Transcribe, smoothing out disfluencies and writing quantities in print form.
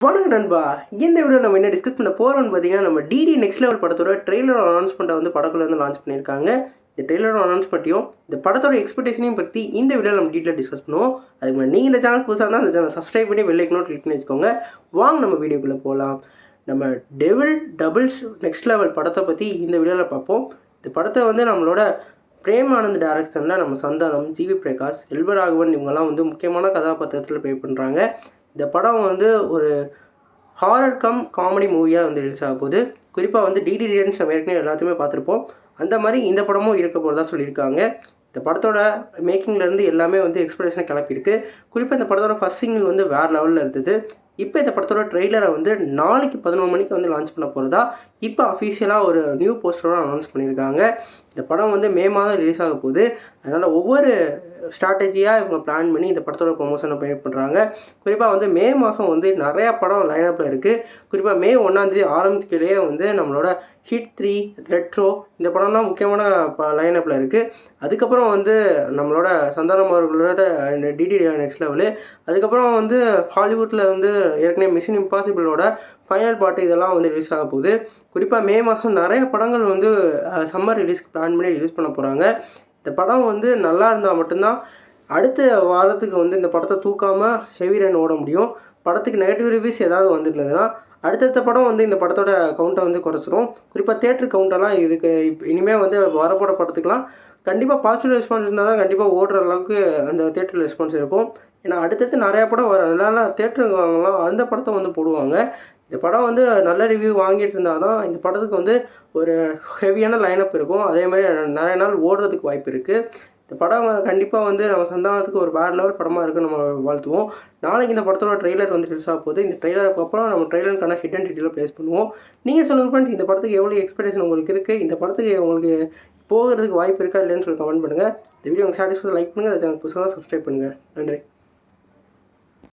வணக்கம் நண்பா. இந்த வீடியோ நம்ம என்ன டிஸ்கஸ் பண்ண போறோம்னு பார்த்தீங்கன்னா, நம்ம டிடி நெக்ஸ்ட் லெவல் படத்தோட ட்ரெய்லர் அனௌன்ஸ்மெண்ட்டை வந்து படக்குள்ள வந்து லான்ச் பண்ணியிருக்காங்க. இந்த ட்ரெய்லர் அனௌன்ஸ்மெண்ட்டையும், இந்த படத்தோட எக்ஸ்பெக்டேஷனையும் பத்தி இந்த வீடியோல நம்ம டீட்டெயிலா டிஸ்கஸ் பண்ணுவோம். அதுக்கு முன்னாடி நீங்க இந்த சேனல் புதுசா இருந்தா அந்த சேனலை சப்ஸ்கிரைப் பண்ணி பெல் ஐக்கனும் கிளிக் பண்ணி வச்சுக்கோங்க. வாங்க நம்ம வீடியோக்குள்ள போலாம். நம்ம டெவில் டபுள்ஸ் நெக்ஸ்ட் லெவல் படத்தை பத்தி இந்த வீடியோல பார்ப்போம். இந்த படத்தை வந்து நம்மளோட பிரேம் ஆனந்த் டைரக்ஷனில் நம்ம சந்தானம், ஜிவி பிரகாஷ், செல்வராகவன் இவங்கெல்லாம் வந்து முக்கியமான கதாபாத்திரத்தில் ப்ளே பண்ணுறாங்க. இந்த படம் வந்து ஒரு ஹாரர் கம் காமெடி மூவியாக வந்து ரிலீஸ் ஆக போகுது. குறிப்பாக வந்து டிடி ரிட்டர்ன்ஸ் நம்ம ஏற்கனவே எல்லாத்தையுமே பார்த்துருப்போம். அந்த மாதிரி இந்த படமும் இருக்க போகிறதா சொல்லியிருக்காங்க. இந்த படத்தோட மேக்கிங்லேருந்து எல்லாமே வந்து எக்ஸ்பெக்டேஷனை கிளப்பியிருக்கு. குறிப்பாக இந்த படத்தோட ஃபர்ஸ்ட் சிங்கிள் வந்து வேறு லெவலில் இருந்தது. இப்போ இந்த படத்தோட ட்ரெய்லரை வந்து நாளைக்கு 11 மணிக்கு வந்து லான்ச் பண்ண போகிறதா இப்போ அஃபீஷியலாக ஒரு நியூ போஸ்டரோட அனௌன்ஸ் பண்ணியிருக்காங்க. இந்த படம் வந்து மே மாதம் ரிலீஸ் ஆக போகுது. அதனால் ஒவ்வொரு ஸ்ட்ராட்டஜியாக இவங்க பிளான் பண்ணி இந்த படத்தோட ப்ரொமோஷனை பண்ணுறாங்க. குறிப்பாக வந்து மே மாதம் வந்து நிறையா படம் லைனப்பில் இருக்குது. குறிப்பாக மே 1ஆம் தேதி ஆரம்பிக்கையிலேயே வந்து நம்மளோட ஹிட் 3, ரெட்ரோ இந்த படம்லாம் முக்கியமான லைனப்பில் இருக்குது. அதுக்கப்புறம் வந்து நம்மளோட சந்தானம் அவர்களோட இந்த டிடி நெக்ஸ்ட் லெவலு, அதுக்கப்புறம் வந்து ஹாலிவுட்டில் வந்து ஏற்கனவே மிஷன் இம்பாசிபிளோட ஃபைனல் பார்ட் இதெல்லாம் வந்து ரிலீஸ் ஆக போகுது. குறிப்பாக மே மாதம் நிறைய படங்கள் வந்து சம்மர் ரிலீஸ்க்கு பிளான் பண்ணி ரிலீஸ் பண்ண போகிறாங்க. இந்த படம் வந்து நல்லா இருந்தால் மட்டும்தான் அடுத்த வாரத்துக்கு வந்து இந்த படத்தை தூக்காமல் ஹெவி ரன் ஓட முடியும். படத்துக்கு நெகட்டிவ் ரிவ்யூஸ் ஏதாவது வந்துருந்ததுன்னா அடுத்தடுத்த படம் வந்து இந்த படத்தோட கவுண்ட்டை வந்து குறைச்சிரும். குறிப்பாக தேட்டர் கவுண்டெல்லாம் இதுக்கு இனிமேல் வந்து வரப்போட படத்துக்கெலாம் கண்டிப்பாக பாசிட்டிவ் ரெஸ்பான்ஸ் இருந்தால் தான் கண்டிப்பாக ஓடுற அளவுக்கு அந்த தேட்டர் ரெஸ்பான்ஸ் இருக்கும். ஏன்னா அடுத்தடுத்து நிறையா படம் வர அதனால தேட்டருங்கலாம் அந்த படத்தை வந்து போடுவாங்க. இந்த படம் வந்து நல்ல ரிவ்யூ வாங்கிட்டு இருந்தால் தான் இந்த படத்துக்கு வந்து ஒரு ஹெவியான லைனப் இருக்கும். அதே மாதிரி நிறைய நாள் ஓடுறதுக்கு வாய்ப்பு இருக்குது. இந்த படம் கண்டிப்பாக வந்து நம்ம சந்தானத்துக்கு ஒரு வேறு லெவல் படமாக இருக்குன்னு நம்ம வாழ்த்துவோம். நாளைக்கு இந்த படத்தோட ட்ரெய்லர் வந்து ரிலீஸ் ஆக போகுது. இந்த ட்ரெய்லருக்கு அப்புறம் நம்ம ட்ரெய்லருக்கான ஹிட் அண்ட் டீட்டெயிலாக ப்ளேஸ் பண்ணுவோம். நீங்கள் சொல்லுங்கள் ஃப்ரெண்ட்ஸ், இந்த படத்துக்கு எவ்வளோ எக்ஸ்பெக்டேஷன் உங்களுக்கு இருக்குது? இந்த படத்துக்கு உங்களுக்கு போகிறதுக்கு வாய்ப்பு இருக்கா இல்லைன்னு சொல்லி கமெண்ட் பண்ணுங்கள். இந்த வீடியோ உங்களுக்கு சாட்டிஸ்ஃபை லைக் பண்ணுங்கள். அதை சேனல் புதுசாக சப்ஸ்கிரைப் பண்ணுங்கள். நன்றி.